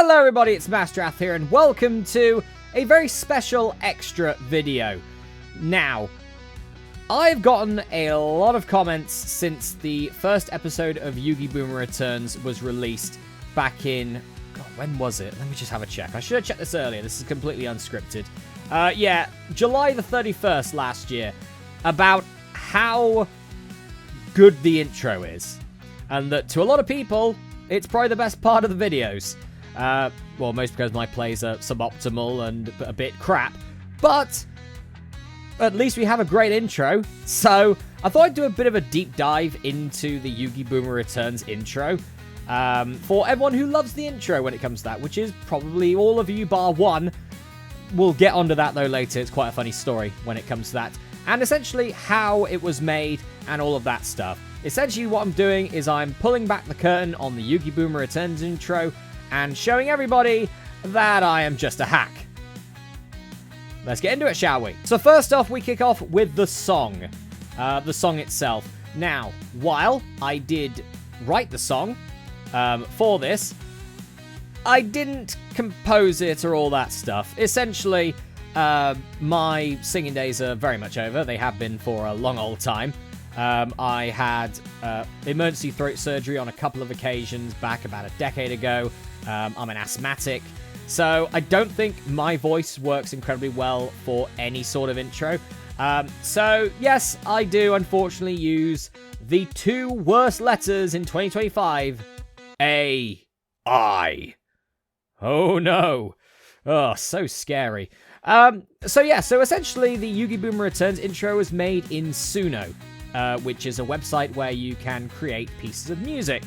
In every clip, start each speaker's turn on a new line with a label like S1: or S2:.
S1: Hello everybody, it's Masterath here, and welcome to a very special extra video. Now, I've gotten a lot of comments since the first episode of YuGi-Boomer Returns was released back in... God, when was it? Let me just have a check. I should have checked this earlier. This is completely unscripted. Yeah, July the 31st last year, about how good the intro is. And that to a lot of people, it's probably the best part of the videos. Well, most because my plays are suboptimal and a bit crap. But at least we have a great intro. So I thought I'd do a bit of a deep dive into the YuGi-Boomer Returns intro. For everyone who loves the intro when it comes to that, which is probably all of you bar one. We'll get onto that though later. It's quite a funny story when it comes to that. And essentially how it was made and all of that stuff. Essentially what I'm doing is I'm pulling back the curtain on the YuGi-Boomer Returns intro and showing everybody that I am just a hack. Let's get into it, shall we? So first off, we kick off with the song. The song itself. Now, while I did write the song for this, I didn't compose it or all that stuff. Essentially, my singing days are very much over. They have been for a long old time. I had emergency throat surgery on a couple of occasions back about a decade ago. I'm an asthmatic, so I don't think my voice works incredibly well for any sort of intro. So, yes, I do unfortunately use the two worst letters in 2025. A-I. Oh, no. Oh, so scary. So essentially the YuGi-Boomer Returns intro was made in Suno, which is a website where you can create pieces of music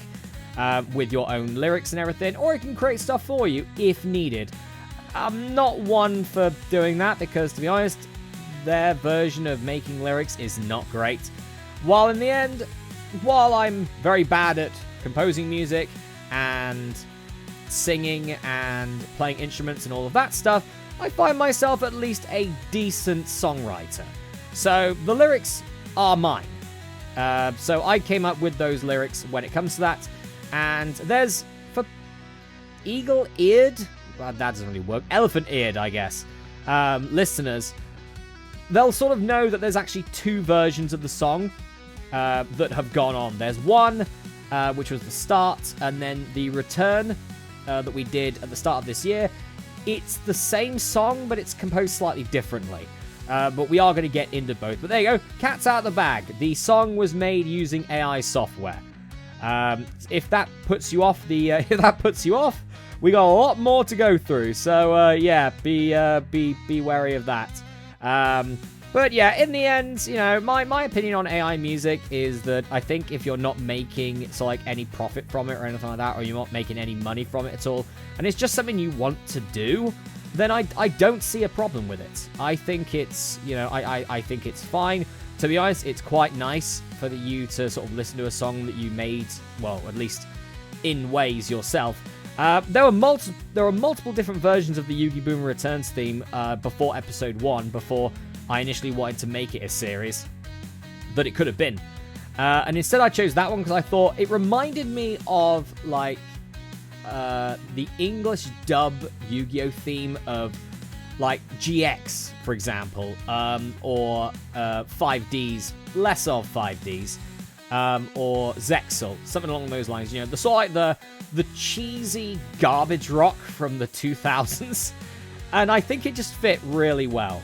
S1: with your own lyrics and everything, or it can create stuff for you if needed. I'm not one for doing that because, to be honest, their version of making lyrics is not great. While in the end, while I'm very bad at composing music and singing and playing instruments and all of that stuff, I find myself at least a decent songwriter. So the lyrics are mine. So I came up with those lyrics when it comes to that. And there's, for eagle-eared, well, that doesn't really work, elephant-eared, I guess, listeners, they'll sort of know that there's actually two versions of the song that have gone on. There's one, which was the start, and then the return that we did at the start of this year. It's the same song, but it's composed slightly differently. But we are going to get into both. But there you go, cat's out of the bag. The song was made using AI software. If that puts you off, we got a lot more to go through. So yeah, be wary of that. But yeah, in the end, you know, my opinion on AI music is that I think if you're not making any profit from it or anything like that, or you're not making any money from it at all, and it's just something you want to do, then I don't see a problem with it. I think it's, you know, I think it's fine. To be honest, it's quite nice for you to sort of listen to a song that you made, well, at least in ways yourself. There were multiple different versions of the YuGi-Boomer Returns theme before episode 1, before I initially wanted to make it a series that it could have been. And instead I chose that one because I thought it reminded me of, like, the English dub Yu-Gi-Oh theme of, like, GX, for example, or 5Ds, less of 5Ds, or Zexal, something along those lines. You know, the sort of like the cheesy garbage rock from the 2000s, and I think it just fit really well.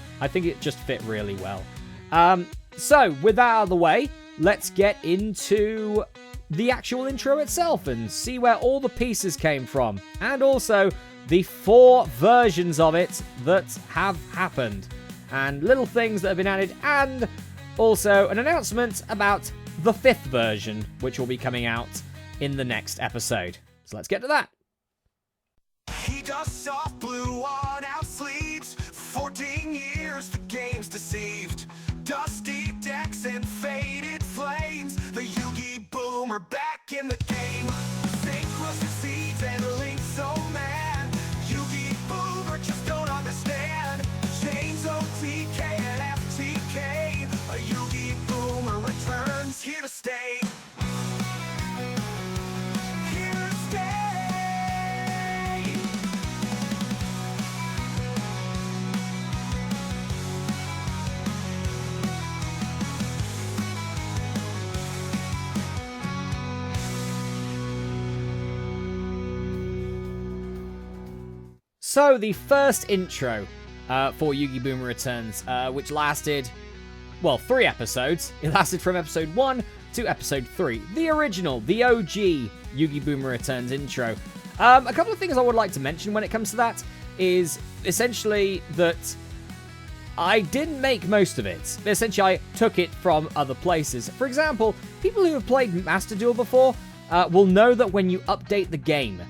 S1: So with that out of the way, let's get into the actual intro itself and see where all the pieces came from, and also the 4 versions of it that have happened, and little things that have been added, and also an announcement about the 5th version, which will be coming out in the next episode. So let's get to that.
S2: He does soft blue on out sleeves. 14 years the game's deceived. Dusty decks and faded flames. The YuGi-Boomer back in the game. Fake cluster seeds and links so mad. YuGi-Boomer just don't understand. Chains OTK and FTK. A YuGi-Boomer returns, here to stay. Here to stay.
S1: So, the first intro for YuGi-Boomer Returns, which lasted, well, 3 episodes. It lasted from episode 1 to episode 3. The original, the OG YuGi-Boomer Returns intro. A couple of things I would like to mention when it comes to that is essentially that I didn't make most of it. Essentially, I took it from other places. For example, people who have played Master Duel before will know that when you update the game,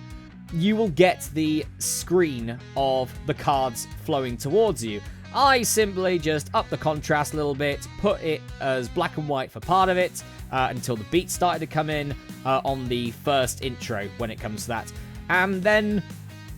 S1: you will get the screen of the cards flowing towards you. I simply just upped the contrast a little bit, put it as black and white for part of it, until the beats started to come in on the first intro when it comes to that. And then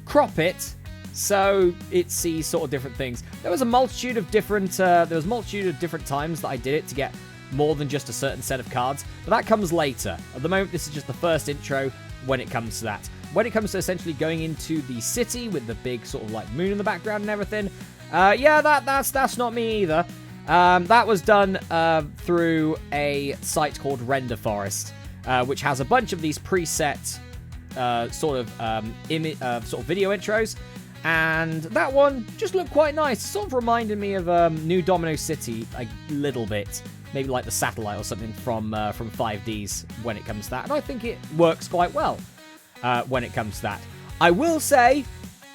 S1: crop it so it sees sort of different things. There was a multitude of different times that I did it to get more than just a certain set of cards, but that comes later. At the moment, this is just the first intro when it comes to that. When it comes to essentially going into the city with the big sort of like moon in the background and everything, yeah, that's not me either. That was done through a site called Render Forest, which has a bunch of these preset sort of video intros. And that one just looked quite nice. Sort of reminded me of New Domino City a little bit. Maybe like the satellite or something from 5Ds when it comes to that. And I think it works quite well when it comes to that. I will say,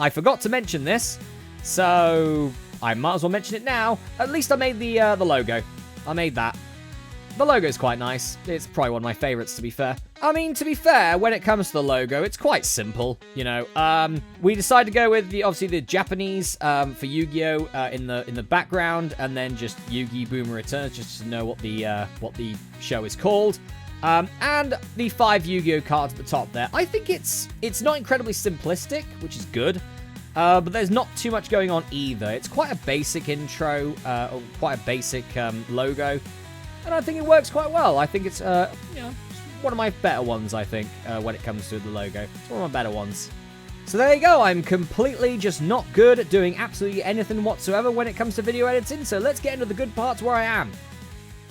S1: I forgot to mention this, so I might as well mention it now. At least I made the logo. I made that. The logo's quite nice. It's probably one of my favorites, to be fair. I mean, to be fair, when it comes to the logo, it's quite simple, you know. We decided to go with obviously the Japanese for Yu-Gi-Oh in the background, and then just YuGi-Boomer Returns, just to know what the show is called. And the 5 Yu-Gi-Oh cards at the top there. I think it's not incredibly simplistic, which is good. But there's not too much going on either. It's quite a basic intro, or quite a basic logo. And I think it works quite well. I think it's, one of my better ones, I think, when it comes to the logo. It's one of my better ones. So there you go. I'm completely just not good at doing absolutely anything whatsoever when it comes to video editing. So let's get into the good parts where I am.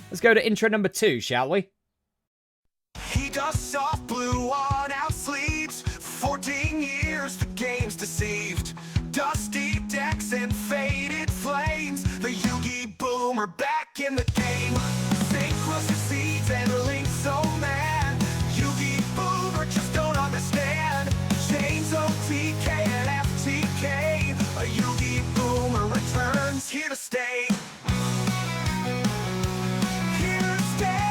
S1: Let's go to intro number 2, shall we?
S2: He does soft blue on out sleeves. 14 years the game's deceived. Dusty decks and faded flames. The YuGi-Boomer back in the game. Synchro succeeds and links so mad. YuGi-Boomer just don't understand. Chains OTK and FTK. A YuGi-Boomer returns here to stay. Here to stay.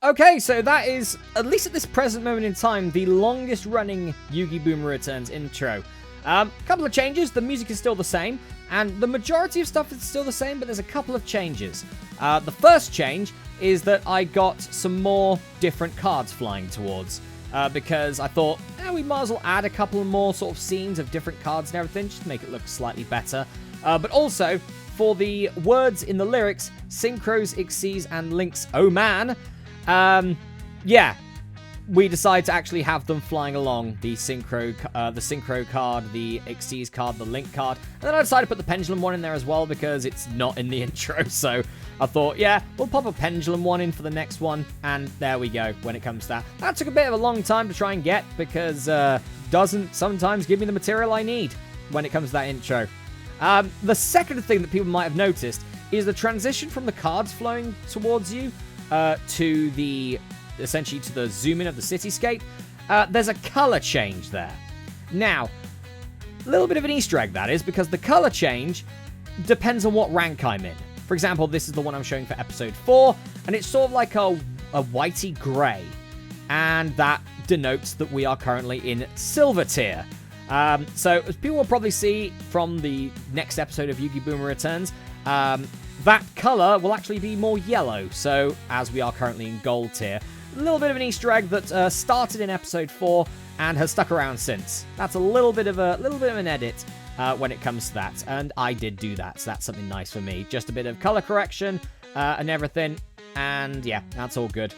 S1: Okay, so that is, at least at this present moment in time, the longest running YuGi-Boomer Returns intro. Couple of changes. The music is still the same, and the majority of stuff is still the same, but there's a couple of changes. The first change is that I got some more different cards flying towards, because I thought, we might as well add a couple more sort of scenes of different cards and everything, just to make it look slightly better. But also, for the words in the lyrics, synchros, exceeds, and links, oh man, yeah, we decided to actually have them flying along, the synchro card, the exceeds card, the link card, and then I decided to put the pendulum one in there as well because it's not in the intro, so I thought, yeah, we'll pop a pendulum one in for the next one, and there we go when it comes to that. That took a bit of a long time to try and get because doesn't sometimes give me the material I need when it comes to that intro. The second thing that people might have noticed is the transition from the cards flowing towards you to the zoom in of the cityscape. There's a color change there. Now, a little bit of an Easter egg that is, because the color change depends on what rank I'm in. For example, this is the one I'm showing for episode 4, and it's sort of like a whitey gray, and that denotes that we are currently in silver tier. So as people will probably see from the next episode of YuGi-Boomer Returns, that color will actually be more yellow, so as we are currently in gold tier. A little bit of an Easter egg that started in episode 4 and has stuck around since. That's a little bit of an edit when it comes to that, and I did do that, so that's something nice for me. Just a bit of color correction and everything, and yeah, that's all good.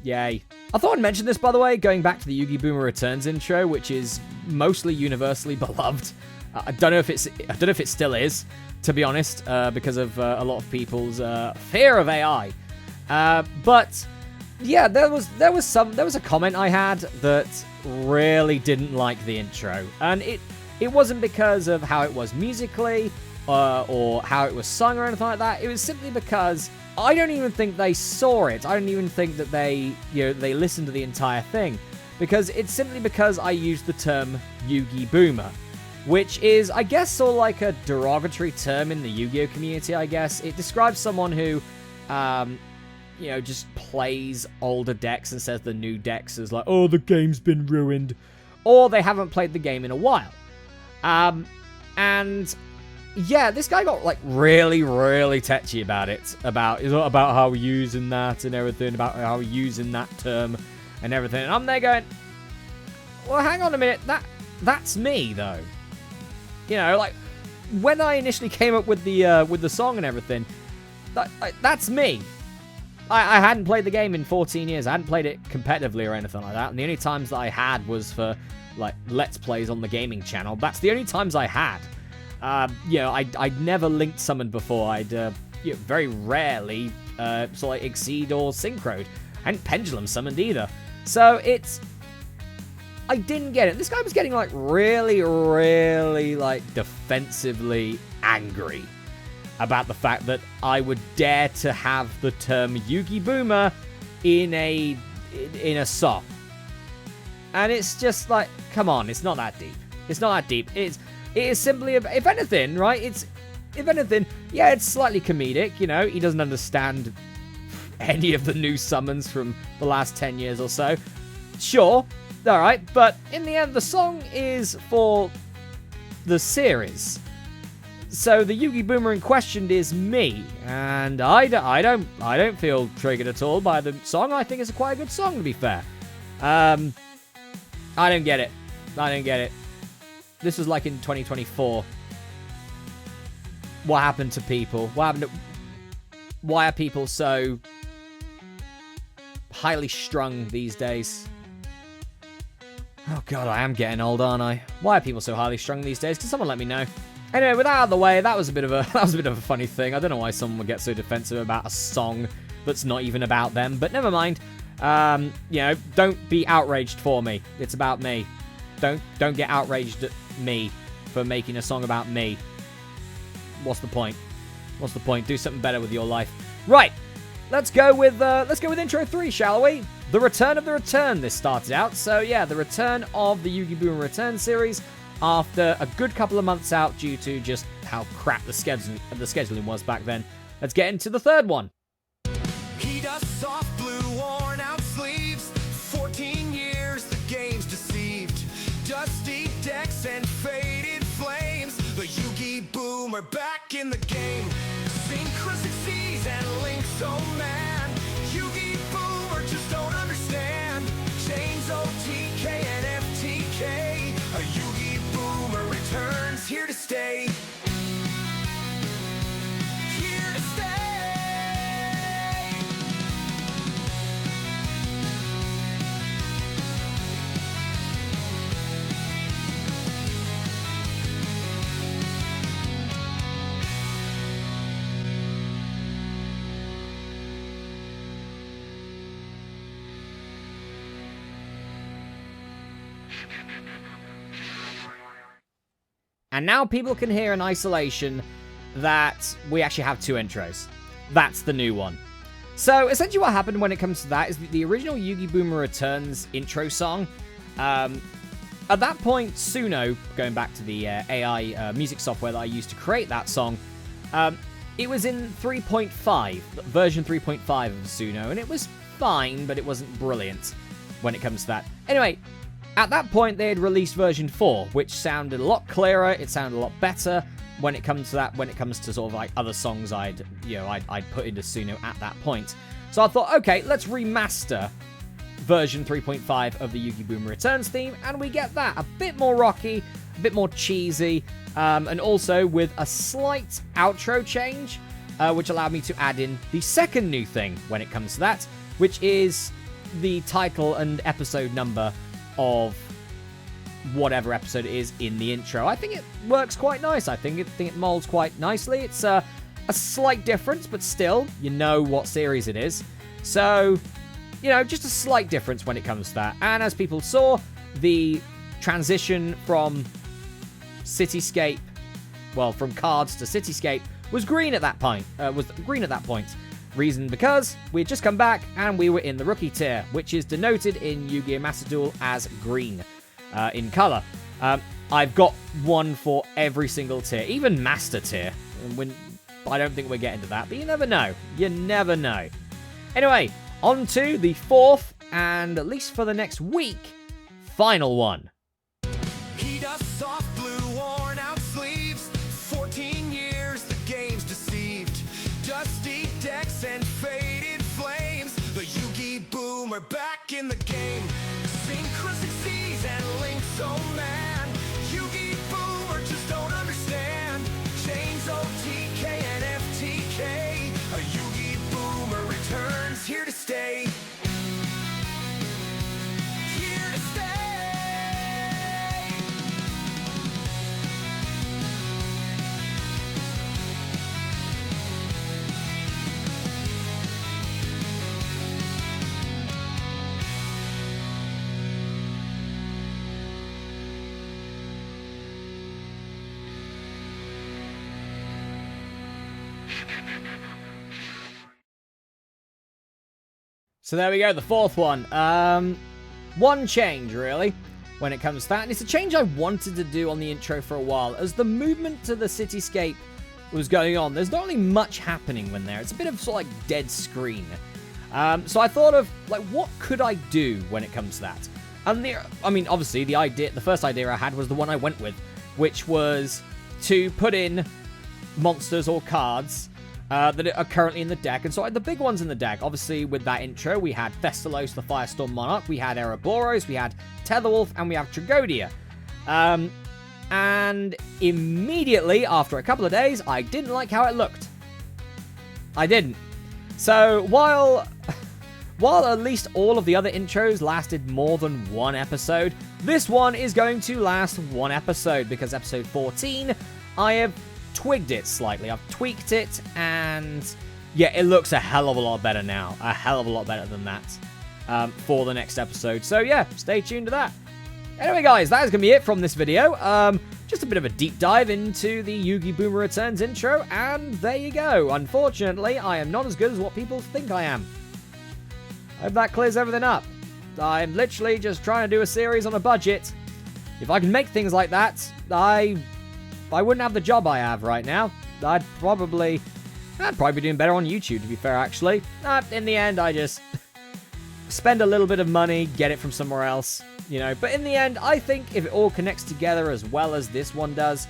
S1: Yay. I thought I'd mention this, by the way, going back to the YuGi-Boomer Returns intro, which is mostly universally beloved. I don't know if it still is, to be honest, because of a lot of people's fear of AI. But yeah, there was a comment I had that really didn't like the intro, and it wasn't because of how it was musically or how it was sung or anything like that. It was simply because I don't even think they saw it. I don't even think that they listened to the entire thing, because it's simply because I used the term YuGi-Boomer, which is, I guess, sort of like a derogatory term in the Yu-Gi-Oh community, I guess. It describes someone who, just plays older decks and says the new decks is like, oh, the game's been ruined, or they haven't played the game in a while. And yeah, this guy got like really, really touchy about it, about how we're using that and everything, about how we're using that term and everything. And I'm there going, well, hang on a minute, that's me though. Like when I initially came up with the song and everything, that's me. I hadn't played the game in 14 years. I hadn't played it competitively or anything like that. And the only times that I had was for like Let's Plays on the gaming channel. That's the only times I had. I'd never linked summoned before. I'd very rarely sort of like Exceed or Synchroed. I hadn't Pendulum summoned either. So I didn't get it. This guy was getting like really, really like defensively angry about the fact that I would dare to have the term YuGi-Boomer in a song. And it's just like, come on, it's not that deep. It's not that deep. It is simply, if anything, right? If anything, yeah, it's slightly comedic. He doesn't understand any of the new summons from the last 10 years or so. Sure, all right, but in the end, the song is for the series. So the Yugi-Boomer in question is me, and I don't feel triggered at all by the song. I think it's quite a good song, to be fair. I don't get it. This was like in 2024. What happened to people? Why are people so highly strung these days? Oh god, I am getting old, aren't I? Why are people so highly strung these days? Can someone let me know? Anyway, with that out of the way, that was a bit of a funny thing. I don't know why someone would get so defensive about a song that's not even about them, but never mind. Don't be outraged for me. It's about me. Don't get outraged at me for making a song about me. What's the point? Do something better with your life. Right. Let's go with intro 3, shall we? The Return of the Return, this started out. So yeah, the return of the Yugi-Boomer Return series after a good couple of months out due to just how crap the scheduling was back then. Let's get into the third one.
S2: He does soft blue worn out sleeves. 14 years the game's deceived. Dusty decks and faded flames. The Yugi-Boomer back in the game. Synchro succeeds and Link's oh man. Yugi-Boomer just don't understand. Chains OTK and FTK. A Yugi-Boomer returns here to stay. Here to stay.
S1: And now people can hear in isolation that we actually have two intros. That's the new one. So essentially what happened when it comes to that is the original Yugi-Boomer Returns intro song. At that point, Suno, going back to the AI music software that I used to create that song, it was in 3.5, version 3.5 of Suno, and it was fine, but it wasn't brilliant when it comes to that. Anyway, at that point, they had released version 4, which sounded a lot clearer, it sounded a lot better when it comes to that, when it comes to sort of like other songs I'd put into Suno at that point. So I thought, okay, let's remaster version 3.5 of the Yugi-Boomer Returns theme, and we get that. A bit more rocky, a bit more cheesy, and also with a slight outro change, which allowed me to add in the second new thing when it comes to that, which is the title and episode number of whatever episode it is in the intro. I think it works quite nice. I think it molds quite nicely. It's a slight difference, but still, you know what series it is. So, you know, just a slight difference when it comes to that. And as people saw, the transition from Cityscape, well, from cards to Cityscape, was green at that point. Reason because we had just come back and we were in the rookie tier, which is denoted in Yu-Gi-Oh! Master Duel as green in color. I've got one for every single tier, even Master tier. I don't think we're getting to that, but you never know. You never know. Anyway, on to the fourth, and at least for the next week, final one.
S2: He does soft blue worn out sleeves. 14 years the game's deceived. Dusty decks and faded flames. The YuGi-Boomer back in the game. Synchronicities and links, oh man. YuGi-Boomer just don't understand. Chains, OTK and FTK. A YuGi-Boomer returns here to stay. Here to stay.
S1: So there we go, the fourth one. One change, really, when it comes to that. And it's a change I wanted to do on the intro for a while. As the movement to the cityscape was going on, there's not really much happening when there. It's a bit of sort of like dead screen. So I thought of, like, what could I do when it comes to that? And obviously, the first idea I had was the one I went with, which was to put in monsters or cards that are currently in the deck. And so the big ones in the deck, obviously with that intro, we had Thestalos, the Firestorm Monarch, we had Ouroboros, we had Tetherwolf, and we have Tragodia. And immediately, after a couple of days, I didn't like how it looked. I didn't. So while at least all of the other intros lasted more than one episode, this one is going to last one episode, because episode 14, I have twigged it slightly. I've tweaked it, and yeah, it looks a hell of a lot better now. A hell of a lot better than that for the next episode. So yeah, stay tuned to that. Anyway, guys, that is going to be it from this video. Just a bit of a deep dive into the YuGi-Boomer Returns intro, and there you go. Unfortunately, I am not as good as what people think I am. I hope that clears everything up. I'm literally just trying to do a series on a budget. If I can make things like that, I wouldn't have the job I have right now. I'd probably be doing better on YouTube, to be fair, actually. In the end, I just spend a little bit of money, get it from somewhere else, you know. But in the end, I think if it all connects together as well as this one does,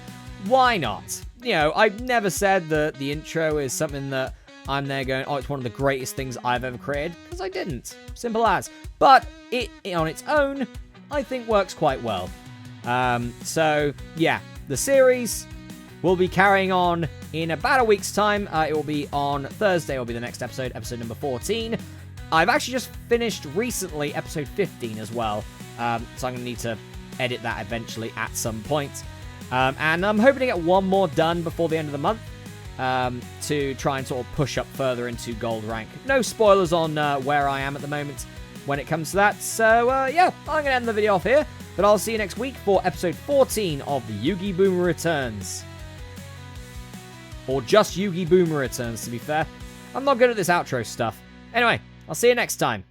S1: why not? You know, I've never said that the intro is something that I'm there going, oh, it's one of the greatest things I've ever created, because I didn't. Simple as. But it on its own, I think works quite well. So, yeah. The series will be carrying on in about a week's time. It will be on Thursday, will be the next episode number 14. I've actually just finished recently episode 15 as well, so I'm going to need to edit that eventually at some point. And I'm hoping to get one more done before the end of the month to try and sort of push up further into gold rank. No spoilers on where I am at the moment when it comes to that. So, yeah, I'm going to end the video off here. But I'll see you next week for episode 14 of the YuGi-Boomer Returns. Or just YuGi-Boomer Returns, to be fair. I'm not good at this outro stuff. Anyway, I'll see you next time.